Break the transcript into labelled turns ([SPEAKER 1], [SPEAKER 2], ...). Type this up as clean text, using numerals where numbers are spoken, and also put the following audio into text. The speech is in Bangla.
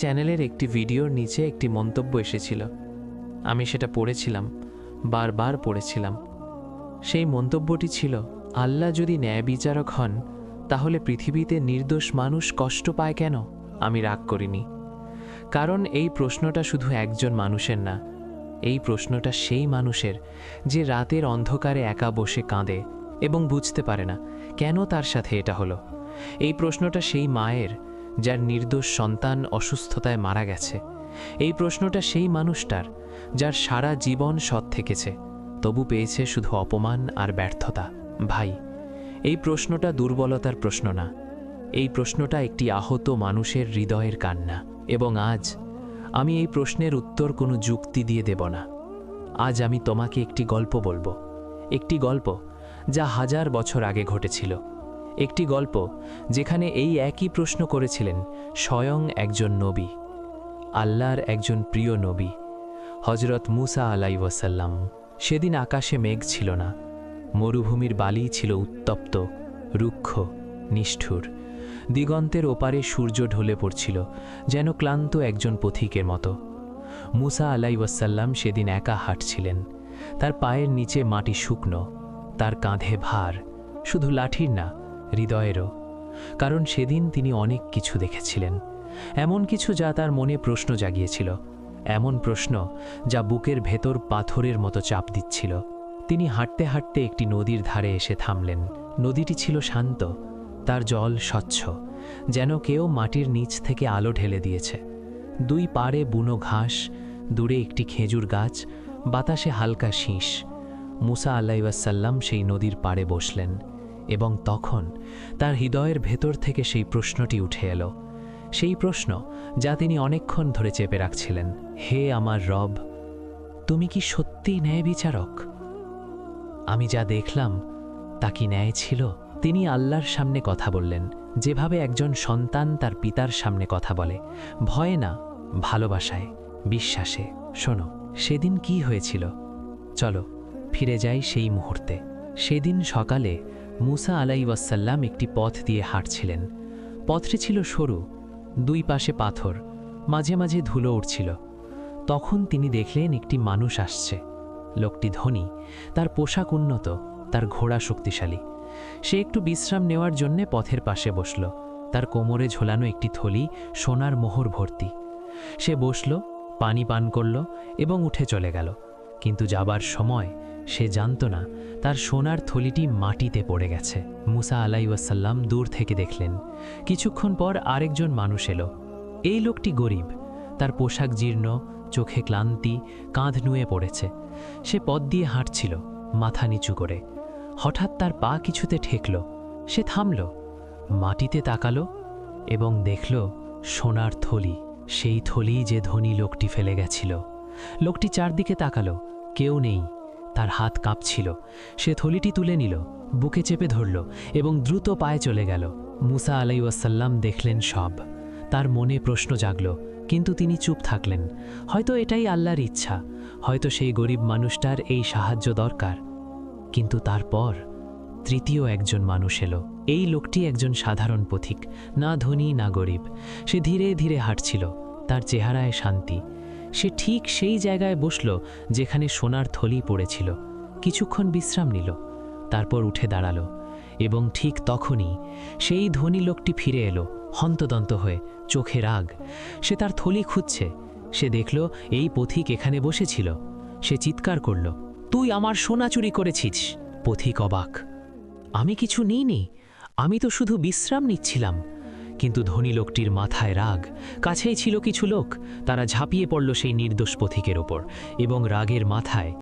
[SPEAKER 1] চ্যানেলের একটি ভিডিওর নিচে একটি মন্তব্য এসেছিল। আমি সেটা পড়েছিলাম, বারবার পড়েছিলাম। সেই মন্তব্যটি ছিল, আল্লাহ যদি ন্যায় বিচারক হন তাহলে পৃথিবীতে নির্দোষ মানুষ কষ্ট পায় কেন? আমি রাগ করিনি, কারণ এই প্রশ্নটা শুধু একজন মানুষের না। এই প্রশ্নটা সেই মানুষের যে রাতের অন্ধকারে একা বসে কাঁদে এবং বুঝতে পারে না কেন তার সাথে এটা হলো। এই প্রশ্নটা সেই মায়ের যার নির্দোষ সন্তান অসুস্থতায় মারা গেছে। এই প্রশ্নটা সেই মানুষটার যার সারা জীবন সৎ থেকেছে, তবু পেয়েছে শুধু অপমান আর ব্যর্থতা। ভাই, এই প্রশ্নটা দুর্বলতার প্রশ্ন না, এই প্রশ্নটা একটি আহত মানুষের হৃদয়ের কান্না। এবং আজ আমি এই প্রশ্নের উত্তর কোনো যুক্তি দিয়ে দেব না। আজ আমি তোমাকে একটি গল্প বলবো, একটি গল্প যা 1000 বছর আগে ঘটেছিল। একটি গল্প যেখানে এই একই প্রশ্ন করেছিলেন স্বয়ং একজন নবী, আল্লাহর একজন প্রিয় নবী, হজরত মুসা আলাইহিস সালাম। সেদিন আকাশে মেঘ ছিল না, মরুভূমির বালি ছিল উত্তপ্ত, রুক্ষ, নিষ্ঠুর। দিগন্তের ওপারে সূর্য ঢলে পড়ছিল যেন ক্লান্ত একজন পথিকের মতো। মুসা আলাইহিস সালাম সেদিন একা হাঁটছিলেন। তার পায়ের নিচে মাটি শুকনো, তার কাঁধে ভার, শুধু লাঠির না, হৃদয়েরও। কারণ সেদিন তিনি অনেক কিছু দেখেছিলেন, এমন কিছু যা তার মনে প্রশ্ন জাগিয়েছিল, এমন প্রশ্ন যা বুকের ভেতর পাথরের মতো চাপ দিচ্ছিল। তিনি হাঁটতে হাঁটতে একটি নদীর ধারে এসে থামলেন। নদীটি ছিল শান্ত, তার জল স্বচ্ছ, যেন কেউ মাটির নিচ থেকে আলো ঢেলে দিয়েছে। দুই পাড়ে বুনো ঘাস, দূরে একটি খেজুর গাছ, বাতাসে হালকা শীষ। মুসা আলাইহিস সালাম সেই নদীর পাড়ে বসলেন এবং তখন তার হৃদয়ের ভেতর থেকে সেই প্রশ্নটি উঠে এলো, সেই প্রশ্ন যা তিনি অনেকক্ষণ ধরে চেপে রাখছিলেন। হে আমার রব, তুমি কি সত্যিই ন্যায় বিচারক? আমি যা দেখলাম তা কি ন্যায় ছিল? তিনি আল্লাহর সামনে কথা বললেন, যেভাবে একজন সন্তান তার পিতার সামনে কথা বলে, ভয়ে না, ভালোবাসায়, বিশ্বাসে। শোনো, সেদিন কি হয়েছিল? চলো ফিরে যাই সেই মুহূর্তে। সেদিন সকালে মুসা আলাইহিস সালাম একটি পথ দিয়ে হাঁটছিলেন। পথটি ছিল সরু, দুই পাশে পাথর, মাঝে মাঝে ধুলো উঠছিল। তখন তিনি দেখলেন একটি মানুষ আসছে। লোকটি ধনী, তার পোশাক উন্নত, তার ঘোড়া শক্তিশালী। সে একটু বিশ্রাম নেওয়ার জন্যে পথের পাশে বসল। তার কোমরে ঝোলানো একটি থলি সোনার মোহর ভর্তি। সে বসল, পানি পান করল এবং উঠে চলে গেল। কিন্তু যাবার সময় সে জানত না তার সোনার থলিটি মাটিতে পড়ে গেছে। মুসা আলাইহিস সালাম দূর থেকে দেখলেন। কিছুক্ষণ পর আরেকজন মানুষ এলো। এই লোকটি গরিব, তার পোশাক জীর্ণ, চোখে ক্লান্তি, কাঁধ নুয়ে পড়েছে। সে পথ দিয়ে হাঁটছিল, মাথা নিচু করে। হঠাৎ তার পা কিছুতে ঠেকল। সে থামল, মাটিতে তাকালো এবং দেখল সোনার থলি, সেই থলি যে ধনী লোকটি ফেলে গেছিল। লোকটি চারদিকে তাকালো, কেউ নেই। তার হাত কাঁপছিল। সে থলিটি তুলে নিল, বুকে চেপে ধরল এবং দ্রুত পায়ে চলে গেল। মুসা আলাইহিস সালাম দেখলেন সব। তার মনে প্রশ্ন জাগল, কিন্তু তিনি চুপ থাকলেন। হয়তো এটাই আল্লাহর ইচ্ছা, হয়তো সেই গরিব মানুষটার এই সাহায্য দরকার। কিন্তু তারপর তৃতীয় একজন মানুষ এলো। এই লোকটি একজন সাধারণ পথিক, না ধনী না গরিব। সে ধীরে ধীরে হাঁটছিল, তার চেহারায় শান্তি। সে ঠিক সেই জায়গায় বসল যেখানে সোনার থলি পড়েছিল। কিছুক্ষণ বিশ্রাম নিল, তারপর উঠে দাঁড়ালো। এবং ঠিক তখনই সেই ধনী লোকটি ফিরে এলো, হন্তদন্ত হয়ে, চোখে রাগ। সে তার থলি খুঁজছে। সে দেখল এই পথিক এখানে বসেছিল। সে চিৎকার করল, তুই আমার সোনা চুরি করেছিস। পথিক অবাক, আমি কিছু নিইনি, আমি তো শুধু বিশ্রাম নিচ্ছিলাম। কিন্তু ধনী লোকটির মাথায় রাগ। কাছেই ছিল কিছু লোক, তারা ঝাঁপিয়ে পড়ল সেই নির্দোষ পথিকের ওপর এবং রাগের মাথায়